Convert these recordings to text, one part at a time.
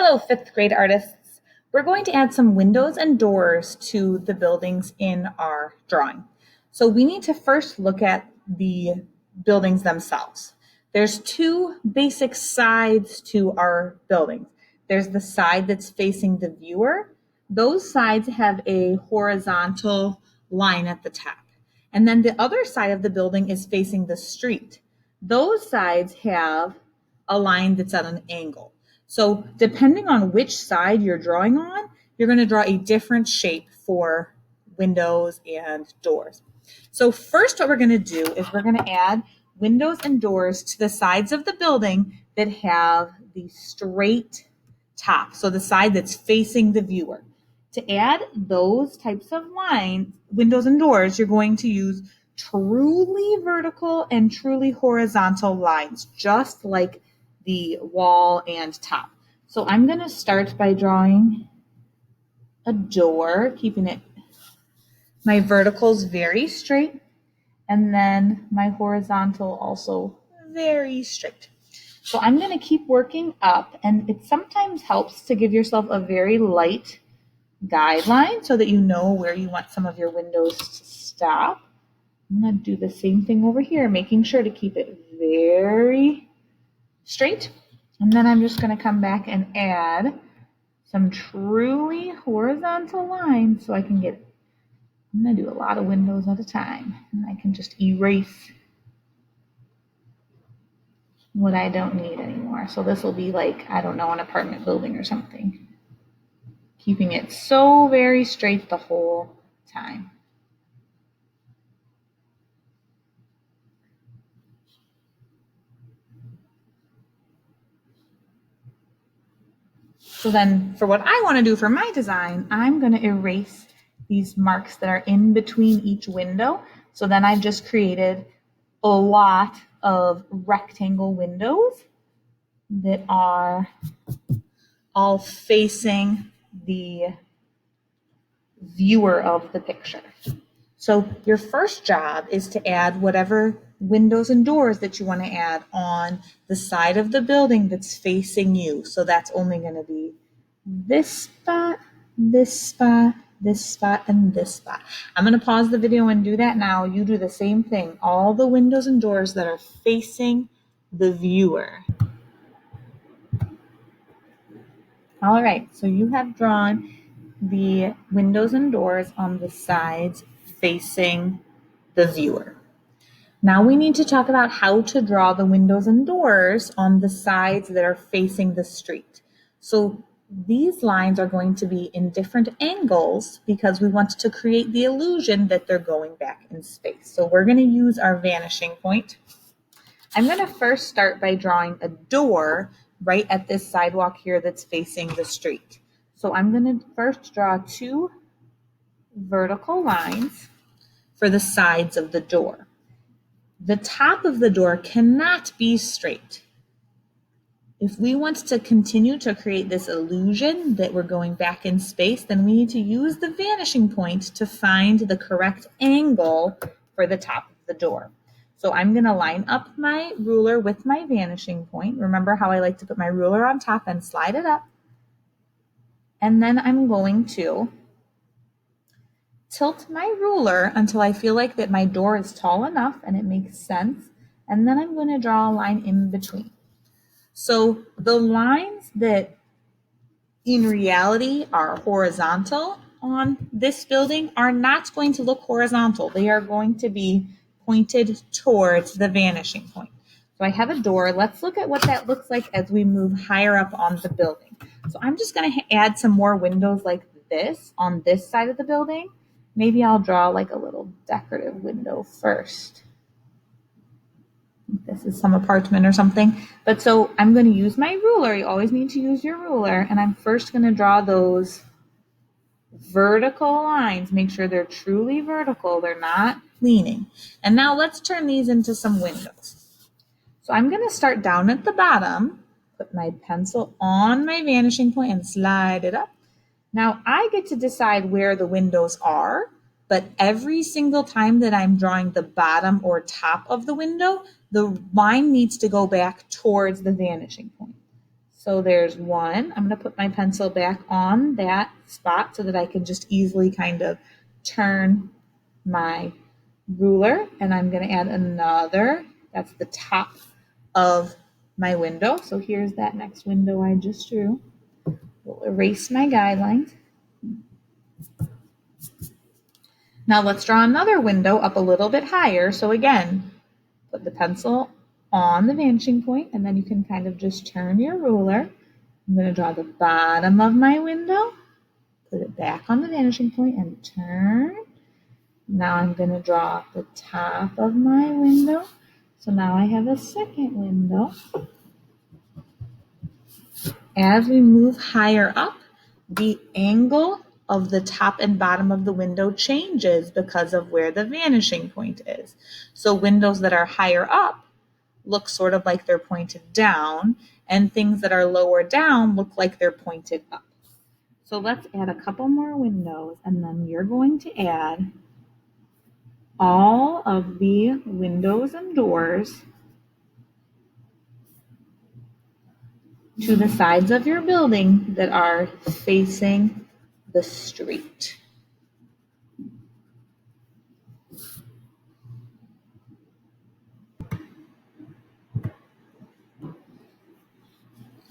Hello, fifth grade artists. We're going to add some windows and doors to the buildings in our drawing. So we need to first look at the buildings themselves. There's two basic sides to our buildings. There's the side that's facing the viewer. Those sides have a horizontal line at the top. And then the other side of the building is facing the street. Those sides have a line that's at an angle. So depending on which side you're drawing on, you're going to draw a different shape for windows and doors. So first what we're going to do is we're going to add windows and doors to the sides of the building that have the straight top. So the side that's facing the viewer. To add those types of lines, windows and doors, you're going to use truly vertical and truly horizontal lines, just like the wall and top. So I'm going to start by drawing a door, keeping my verticals very straight, and then my horizontal also very straight. So I'm going to keep working up, and it sometimes helps to give yourself a very light guideline so that you know where you want some of your windows to stop. I'm going to do the same thing over here, making sure to keep it very straight. And then I'm just going to come back and add some truly horizontal lines so I can get, I'm going to do a lot of windows at a time. And I can just erase what I don't need anymore. So this will be like, I don't know, an apartment building or something. Keeping it so very straight the whole time. So then for what I want to do for my design, I'm going to erase these marks that are in between each window. So then I just created a lot of rectangle windows that are all facing the viewer of the picture. So your first job is to add whatever windows and doors that you want to add on the side of the building that's facing you. So that's only going to be this spot, this spot, this spot, and this spot. I'm going to pause the video and do that now. You do the same thing. All the windows and doors that are facing the viewer. All right, so you have drawn the windows and doors on the sides facing the viewer. Now we need to talk about how to draw the windows and doors on the sides that are facing the street. So these lines are going to be in different angles because we want to create the illusion that they're going back in space. So we're going to use our vanishing point. I'm going to first start by drawing a door right at this sidewalk here that's facing the street. So I'm going to first draw two vertical lines for the sides of the door. The top of the door cannot be straight. If we want to continue to create this illusion that we're going back in space, then we need to use the vanishing point to find the correct angle for the top of the door. So I'm going to line up my ruler with my vanishing point. Remember how I like to put my ruler on top and slide it up. And then I'm going to tilt my ruler until I feel like that my door is tall enough and it makes sense. And then I'm going to draw a line in between. So the lines that in reality are horizontal on this building are not going to look horizontal. They are going to be pointed towards the vanishing point. So I have a door. Let's look at what that looks like as we move higher up on the building. So I'm just going to add some more windows like this on this side of the building. Maybe I'll draw like a little decorative window first. This is some apartment or something. But so I'm going to use my ruler. You always need to use your ruler. And I'm first going to draw those vertical lines. Make sure they're truly vertical. They're not leaning. And now let's turn these into some windows. So I'm going to start down at the bottom, put my pencil on my vanishing point and slide it up. Now I get to decide where the windows are, but every single time that I'm drawing the bottom or top of the window, the line needs to go back towards the vanishing point. So there's one. I'm going to put my pencil back on that spot so that I can just easily kind of turn my ruler, and I'm going to add another. That's the top of my window. So here's that next window I just drew. We'll erase my guidelines. Now let's draw another window up a little bit higher. So again, put the pencil on the vanishing point, and then you can kind of just turn your ruler. I'm going to draw the bottom of my window, put it back on the vanishing point, and turn. Now I'm going to draw the top of my window. So now I have a second window. As we move higher up, the angle of the top and bottom of the window changes because of where the vanishing point is. So windows that are higher up look sort of like they're pointed down, and things that are lower down look like they're pointed up. So let's add a couple more windows, and then you're going to add all of the windows and doors to the sides of your building that are facing the street.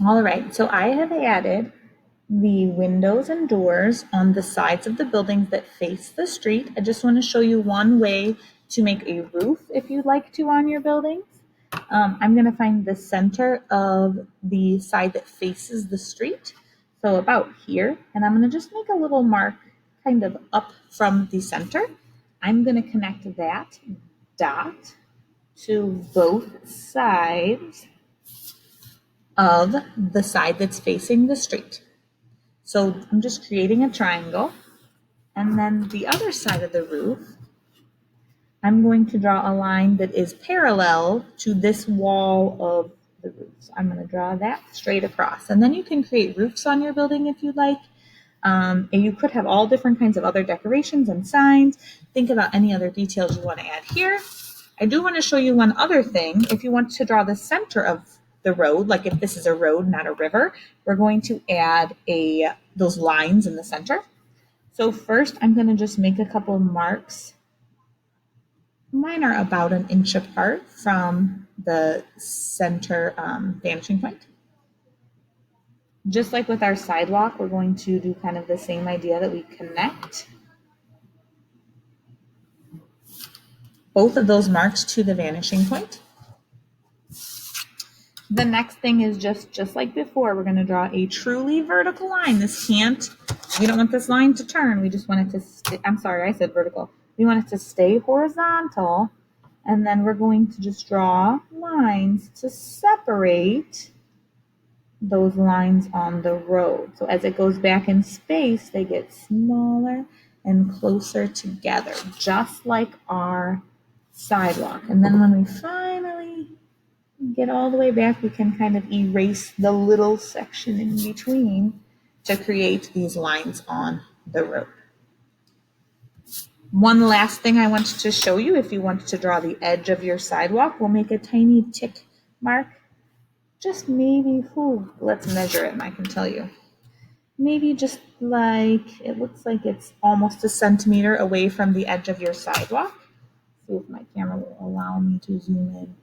All right, so I have added the windows and doors on the sides of the buildings that face the street. I just want to show you one way to make a roof if you'd like to on your buildings. I'm going to find the center of the side that faces the street, so about here, and I'm going to just make a little mark kind of up from the center. I'm going to connect that dot to both sides of the side that's facing the street. So I'm just creating a triangle, and then the other side of the roof, I'm going to draw a line that is parallel to this wall of the roof. So I'm going to draw that straight across, and then you can create roofs on your building if you'd like. And you could have all different kinds of other decorations and signs. Think about any other details you want to add here. I do want to show you one other thing. If you want to draw the center of the road, like if this is a road, not a river, we're going to add those lines in the center. So first, I'm going to just make a couple marks. Mine are about an inch apart from the center vanishing point. Just like with our sidewalk, we're going to do kind of the same idea that we connect both of those marks to the vanishing point. The next thing is just like before, we're going to draw a truly vertical line. We don't want this line to turn. We just want it to I'm sorry, I said vertical. We want it to stay horizontal, and then we're going to just draw lines to separate those lines on the road. So as it goes back in space, they get smaller and closer together, just like our sidewalk. And then when we finally get all the way back, we can kind of erase the little section in between to create these lines on the road. One last thing I wanted to show you, if you want to draw the edge of your sidewalk, we'll make a tiny tick mark. Just maybe, let's measure it and I can tell you. Maybe just like, it looks like it's almost a centimeter away from the edge of your sidewalk. See if my camera will allow me to zoom in.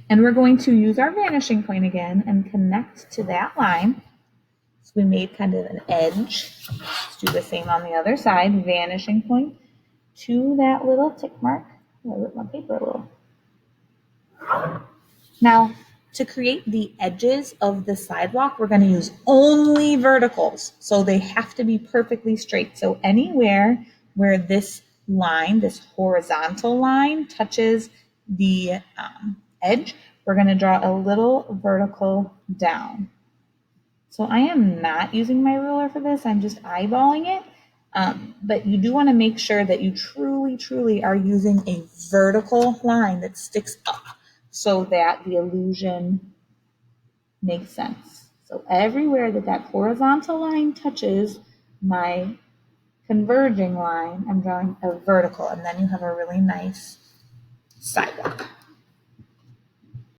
And we're going to use our vanishing point again and connect to that line. So we made kind of an edge. Let's do the same on the other side. Vanishing point to that little tick mark. I ripped my paper a little. Now, to create the edges of the sidewalk, we're going to use only verticals. So they have to be perfectly straight. So anywhere where this line, this horizontal line, touches the edge, we're going to draw a little vertical down. So I am not using my ruler for this. I'm just eyeballing it. But you do want to make sure that you truly are using a vertical line that sticks up so that the illusion makes sense. So everywhere that horizontal line touches my converging line, I'm drawing a vertical, and then you have a really nice sidewalk.